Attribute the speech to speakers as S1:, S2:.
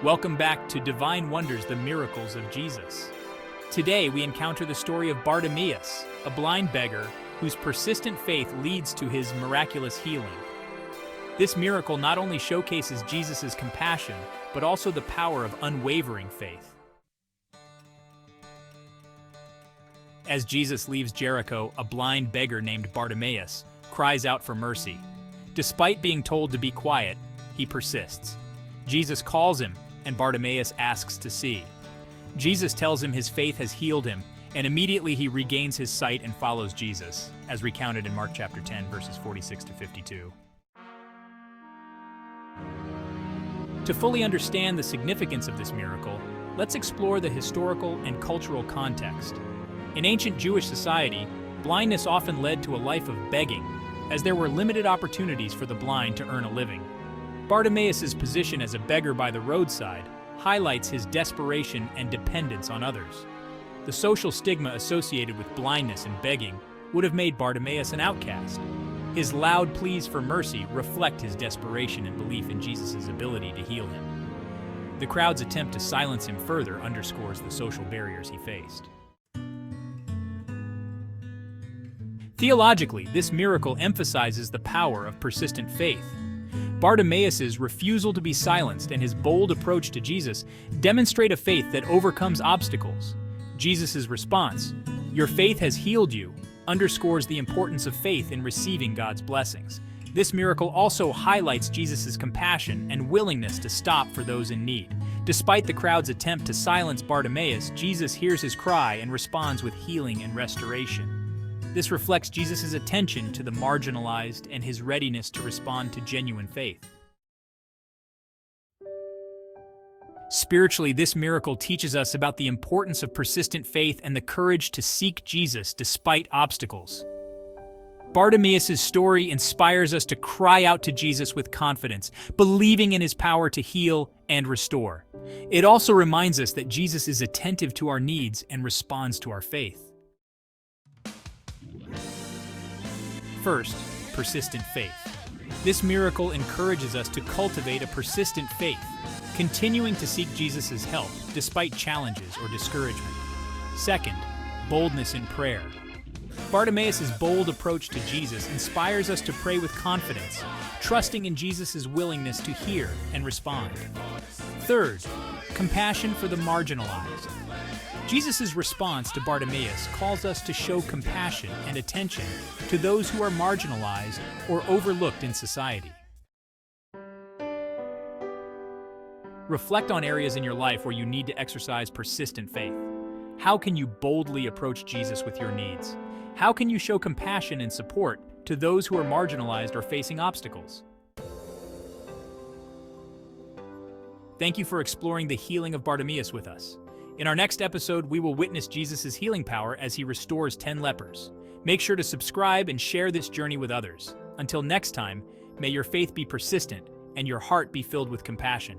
S1: Welcome back to Divine Wonders, the Miracles of Jesus. Today we encounter the story of Bartimaeus, a blind beggar whose persistent faith leads to his miraculous healing. This miracle not only showcases Jesus' compassion, but also the power of unwavering faith. As Jesus leaves Jericho, a blind beggar named Bartimaeus cries out for mercy. Despite being told to be quiet, he persists. Jesus calls him, and Bartimaeus asks to see. Jesus tells him his faith has healed him, and immediately he regains his sight and follows Jesus, as recounted in Mark chapter 10, verses 46 to 52. To fully understand the significance of this miracle, let's explore the historical and cultural context. In ancient Jewish society, blindness often led to a life of begging, as there were limited opportunities for the blind to earn a living. Bartimaeus' position as a beggar by the roadside highlights his desperation and dependence on others. The social stigma associated with blindness and begging would have made Bartimaeus an outcast. His loud pleas for mercy reflect his desperation and belief in Jesus' ability to heal him. The crowd's attempt to silence him further underscores the social barriers he faced. Theologically, this miracle emphasizes the power of persistent faith. Bartimaeus' refusal to be silenced and his bold approach to Jesus demonstrate a faith that overcomes obstacles. Jesus' response, "Your faith has healed you," underscores the importance of faith in receiving God's blessings. This miracle also highlights Jesus' compassion and willingness to stop for those in need. Despite the crowd's attempt to silence Bartimaeus, Jesus hears his cry and responds with healing and restoration. This reflects Jesus' attention to the marginalized and his readiness to respond to genuine faith. Spiritually, this miracle teaches us about the importance of persistent faith and the courage to seek Jesus despite obstacles. Bartimaeus' story inspires us to cry out to Jesus with confidence, believing in his power to heal and restore. It also reminds us that Jesus is attentive to our needs and responds to our faith. First, persistent faith. This miracle encourages us to cultivate a persistent faith, continuing to seek Jesus' help despite challenges or discouragement. Second, boldness in prayer. Bartimaeus' bold approach to Jesus inspires us to pray with confidence, trusting in Jesus' willingness to hear and respond. Third, compassion for the marginalized. Jesus' response to Bartimaeus calls us to show compassion and attention to those who are marginalized or overlooked in society. Reflect on areas in your life where you need to exercise persistent faith. How can you boldly approach Jesus with your needs? How can you show compassion and support to those who are marginalized or facing obstacles? Thank you for exploring the healing of Bartimaeus with us. In our next episode, we will witness Jesus' healing power as he restores 10 lepers. Make sure to subscribe and share this journey with others. Until next time, may your faith be persistent and your heart be filled with compassion.